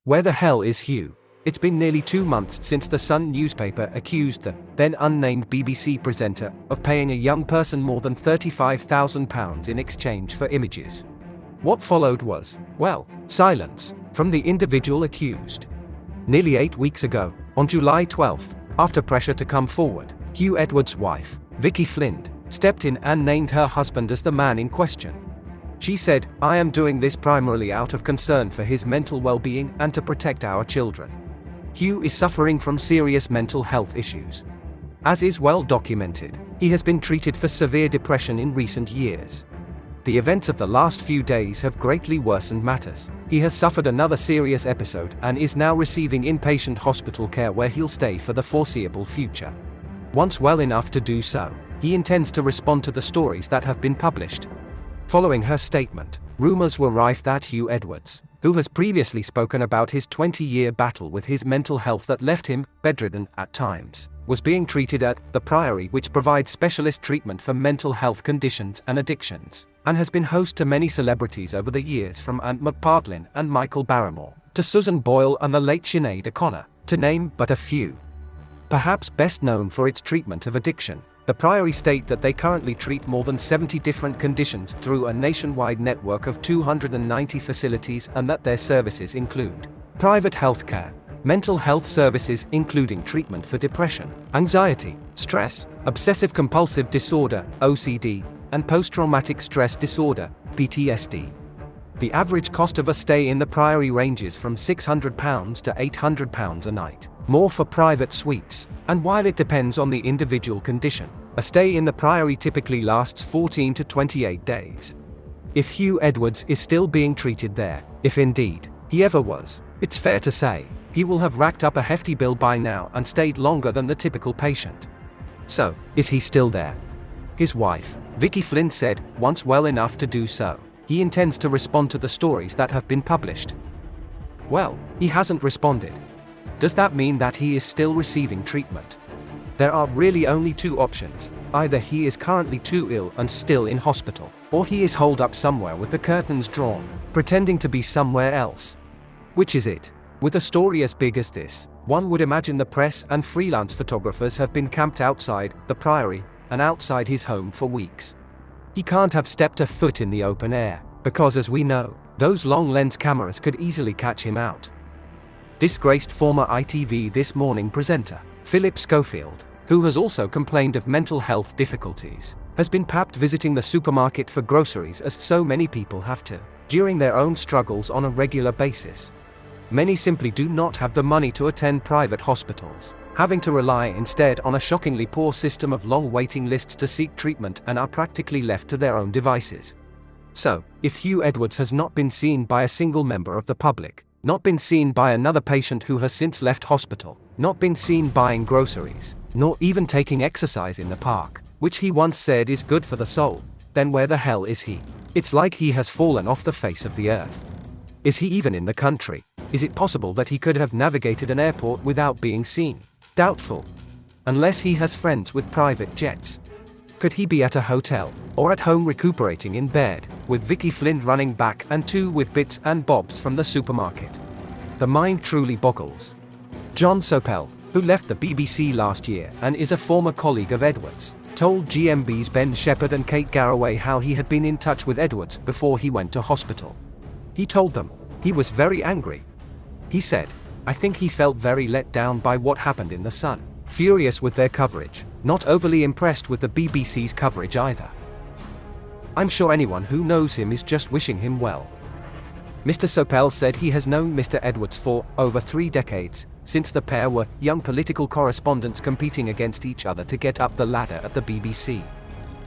Where the hell is Hugh? It's been nearly 2 months since the Sun newspaper accused the then unnamed BBC presenter of paying a young person more than £35,000 in exchange for images. What followed was, well, silence from the individual accused. Nearly 8 weeks ago, on July 12, after pressure to come forward, Huw Edwards' wife, Vicky Flind, stepped in and named her husband as the man in question. She said, "I am doing this primarily out of concern for his mental well-being and to protect our children. Hugh is suffering from serious mental health issues. As is well documented, he has been treated for severe depression in recent years. The events of the last few days have greatly worsened matters. He has suffered another serious episode and is now receiving inpatient hospital care where he'll stay for the foreseeable future. Once well enough to do so, he intends to respond to the stories that have been published." Following her statement, rumors were rife that Huw Edwards, who has previously spoken about his 20-year battle with his mental health that left him bedridden at times, was being treated at the Priory, which provides specialist treatment for mental health conditions and addictions, and has been host to many celebrities over the years, from Ant McPartlin and Michael Barrymore, to Susan Boyle and the late Sinead O'Connor, to name but a few. Perhaps best known for its treatment of addiction, the Priory state that they currently treat more than 70 different conditions through a nationwide network of 290 facilities, and that their services include private healthcare, mental health services including treatment for depression, anxiety, stress, obsessive-compulsive disorder, OCD, and post-traumatic stress disorder, PTSD. The average cost of a stay in the Priory ranges from £600 to £800 a night, more for private suites, and while it depends on the individual condition, a stay in the Priory typically lasts 14 to 28 days. If Huw Edwards is still being treated there, if indeed he ever was, it's fair to say he will have racked up a hefty bill by now and stayed longer than the typical patient. So, is he still there? His wife, Vicky Flind, said, once well enough to do so, he intends to respond to the stories that have been published. Well, he hasn't responded. Does that mean that he is still receiving treatment? There are really only two options: either he is currently too ill and still in hospital, or he is holed up somewhere with the curtains drawn, pretending to be somewhere else. Which is it? With a story as big as this, one would imagine the press and freelance photographers have been camped outside the Priory and outside his home for weeks. He can't have stepped a foot in the open air, because as we know, those long lens cameras could easily catch him out. Disgraced former ITV This Morning presenter, Phillip Schofield, who has also complained of mental health difficulties, has been papped visiting the supermarket for groceries, as so many people have to, during their own struggles on a regular basis. Many simply do not have the money to attend private hospitals, having to rely instead on a shockingly poor system of long waiting lists to seek treatment, and are practically left to their own devices. So, if Huw Edwards has not been seen by a single member of the public, not been seen by another patient who has since left hospital, not been seen buying groceries, nor even taking exercise in the park, which he once said is good for the soul, then where the hell is he? It's like he has fallen off the face of the earth. Is he even in the country? Is it possible that he could have navigated an airport without being seen? Doubtful. Unless he has friends with private jets. Could he be at a hotel, or at home recuperating in bed, with Vicky Flind running back and two with bits and bobs from the supermarket? The mind truly boggles. John Sopel, who left the BBC last year and is a former colleague of Edwards, told GMB's Ben Shepherd and Kate Garraway how he had been in touch with Edwards before he went to hospital. He told them he was very angry. He said, "I think he felt very let down by what happened in The Sun, furious with their coverage, not overly impressed with the BBC's coverage either. I'm sure anyone who knows him is just wishing him well." Mr. Sopel said he has known Mr. Edwards for over 3 decades, since the pair were young political correspondents competing against each other to get up the ladder at the BBC.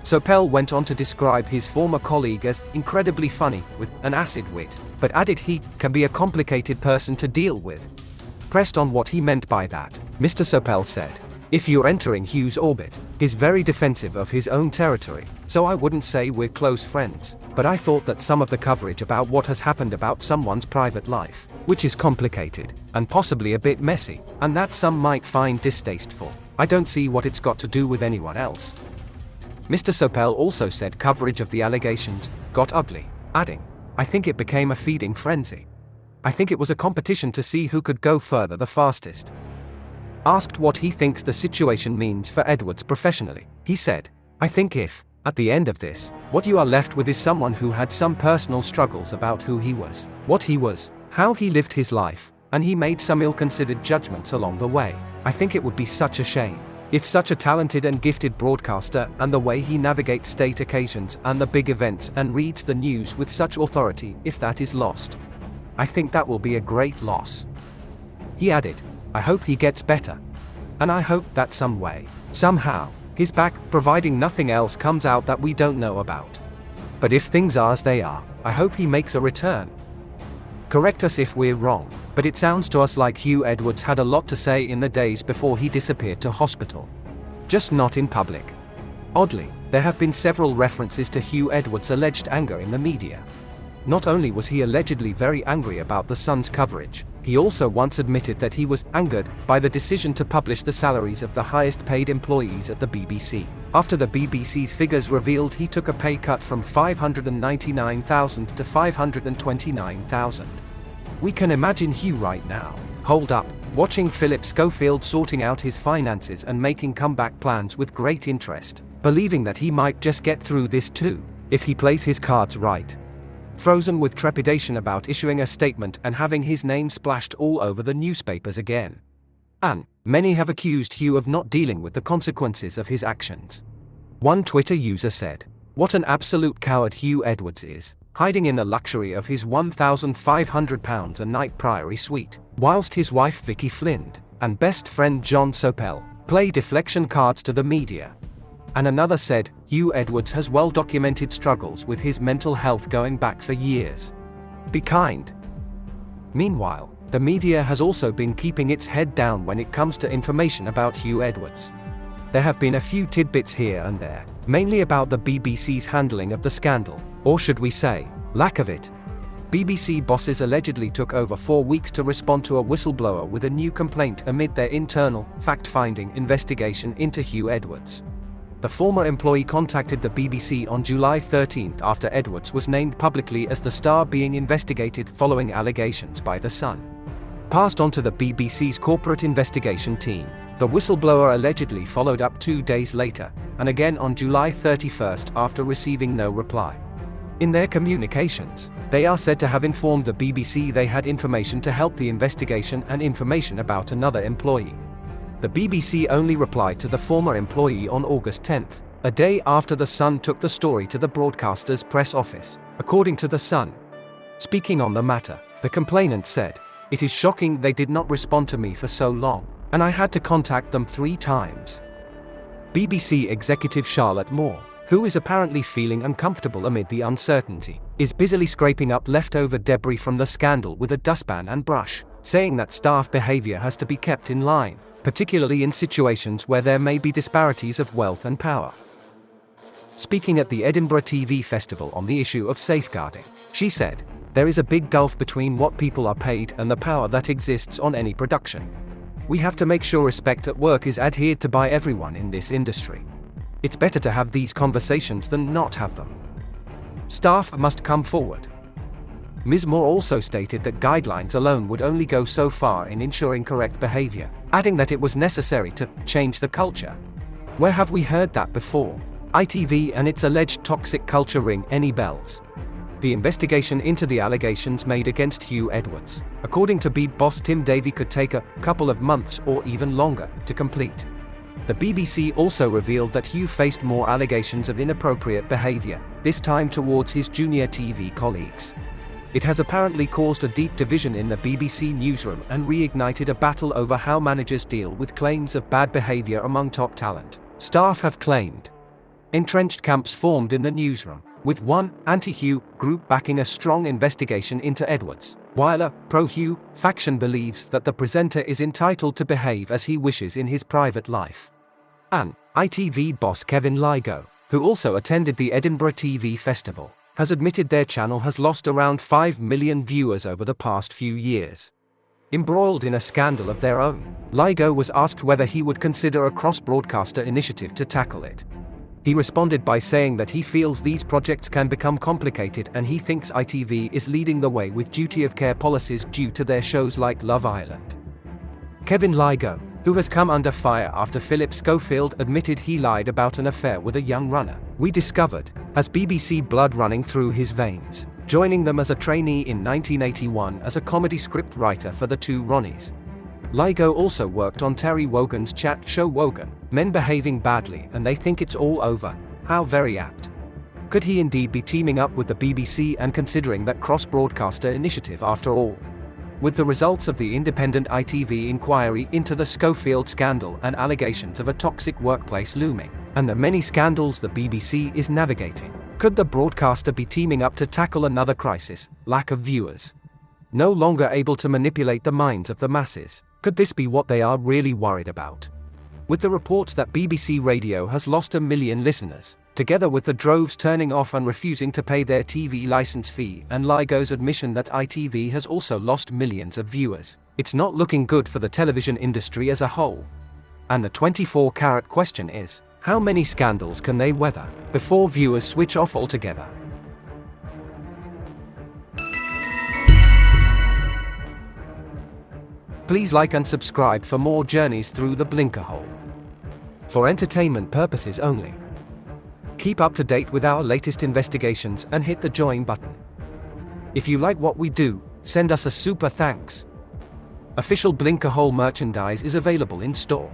Sopel went on to describe his former colleague as incredibly funny, with an acid wit, but added he can be a complicated person to deal with. Pressed on what he meant by that, Mr. Sopel said, "If you're entering Hugh's orbit, he's very defensive of his own territory, so I wouldn't say we're close friends, but I thought that some of the coverage about what has happened about someone's private life, which is complicated, and possibly a bit messy, and that some might find distasteful, I don't see what it's got to do with anyone else." Mr. Sopel also said coverage of the allegations got ugly, adding, "I think it became a feeding frenzy." I think it was a competition to see who could go further the fastest. Asked what he thinks the situation means for Edwards professionally, he said, "I think if, at the end of this, what you are left with is someone who had some personal struggles about who he was, what he was, how he lived his life, and he made some ill-considered judgments along the way, I think it would be such a shame. If such a talented and gifted broadcaster and the way he navigates state occasions and the big events and reads the news with such authority, if that is lost, I think that will be a great loss." He added, "I hope he gets better. And I hope that some way, somehow, he's back, providing nothing else comes out that we don't know about. But if things are as they are, I hope he makes a return. Correct us if we're wrong, but it sounds to us like Huw Edwards had a lot to say in the days before he disappeared to hospital. Just not in public." Oddly, there have been several references to Huw Edwards' alleged anger in the media. Not only was he allegedly very angry about the Sun's coverage, he also once admitted that he was angered by the decision to publish the salaries of the highest paid employees at the BBC. After the BBC's figures revealed he took a pay cut from $599,000 to $529,000. We can imagine Hugh right now, holed up, watching Phillip Schofield sorting out his finances and making comeback plans with great interest, believing that he might just get through this too, if he plays his cards right. Frozen with trepidation about issuing a statement and having his name splashed all over the newspapers again. And many have accused Hugh of not dealing with the consequences of his actions. One Twitter user said, "What an absolute coward Huw Edwards is, hiding in the luxury of his £1,500 a night Priory suite, whilst his wife Vicky Flind and best friend John Sopel play deflection cards to the media." And another said, "Huw Edwards has well-documented struggles with his mental health going back for years. Be kind." Meanwhile, the media has also been keeping its head down when it comes to information about Huw Edwards. There have been a few tidbits here and there, mainly about the BBC's handling of the scandal, or should we say, lack of it. BBC bosses allegedly took over 4 weeks to respond to a whistleblower with a new complaint amid their internal, fact-finding investigation into Huw Edwards. The former employee contacted the BBC on July 13 after Edwards was named publicly as the star being investigated following allegations by The Sun. Passed on to the BBC's corporate investigation team, the whistleblower allegedly followed up 2 days later, and again on July 31 after receiving no reply. In their communications, they are said to have informed the BBC they had information to help the investigation and information about another employee. The BBC only replied to the former employee on August 10, a day after The Sun took the story to the broadcaster's press office, according to The Sun. Speaking on the matter, the complainant said, "It is shocking they did not respond to me for so long, and I had to contact them 3 times." BBC executive Charlotte Moore, who is apparently feeling uncomfortable amid the uncertainty, is busily scraping up leftover debris from the scandal with a dustpan and brush, saying that staff behavior has to be kept in line, particularly in situations where there may be disparities of wealth and power. Speaking at the Edinburgh TV Festival on the issue of safeguarding, she said, "There is a big gulf between what people are paid and the power that exists on any production. We have to make sure respect at work is adhered to by everyone in this industry. It's better to have these conversations than not have them. Staff must come forward." Ms. Moore also stated that guidelines alone would only go so far in ensuring correct behavior, adding that it was necessary to change the culture. Where have we heard that before? ITV and its alleged toxic culture ring any bells? The investigation into the allegations made against Huw Edwards, according to Beeb boss Tim Davie, could take a couple of months or even longer to complete. The BBC also revealed that Hugh faced more allegations of inappropriate behavior, this time towards his junior TV colleagues. It has apparently caused a deep division in the BBC newsroom and reignited a battle over how managers deal with claims of bad behavior among top talent, staff have claimed. Entrenched camps formed in the newsroom, with one anti-Hugh group backing a strong investigation into Edwards, while a pro-Hugh faction believes that the presenter is entitled to behave as he wishes in his private life. And ITV boss Kevin Lygo, who also attended the Edinburgh TV Festival, has admitted their channel has lost around 5 million viewers over the past few years. Embroiled in a scandal of their own, Lygo was asked whether he would consider a cross-broadcaster initiative to tackle it. He responded by saying that he feels these projects can become complicated and he thinks ITV is leading the way with duty of care policies due to their shows like Love Island. Kevin Lygo, who has come under fire after Phillip Schofield admitted he lied about an affair with a young runner, we discovered, has BBC blood running through his veins, joining them as a trainee in 1981 as a comedy script writer for the two Ronnies. Lygo also worked on Terry Wogan's chat show Wogan, Men Behaving Badly and They Think It's All Over. How very apt. Could he indeed be teaming up with the BBC and considering that cross-broadcaster initiative after all? With the results of the independent ITV inquiry into the Schofield scandal and allegations of a toxic workplace looming, and the many scandals the BBC is navigating, could the broadcaster be teaming up to tackle another crisis, lack of viewers? No longer able to manipulate the minds of the masses. Could this be what they are really worried about? With the reports that BBC Radio has lost 1 million listeners, together with the droves turning off and refusing to pay their TV license fee and Lygo's admission that ITV has also lost millions of viewers, it's not looking good for the television industry as a whole. And the 24-carat question is, how many scandals can they weather before viewers switch off altogether? Please like and subscribe for more journeys through the Blinkerhole. For entertainment purposes only. Keep up to date with our latest investigations and hit the join button. If you like what we do, send us a super thanks. Official Blinkerhole merchandise is available in store.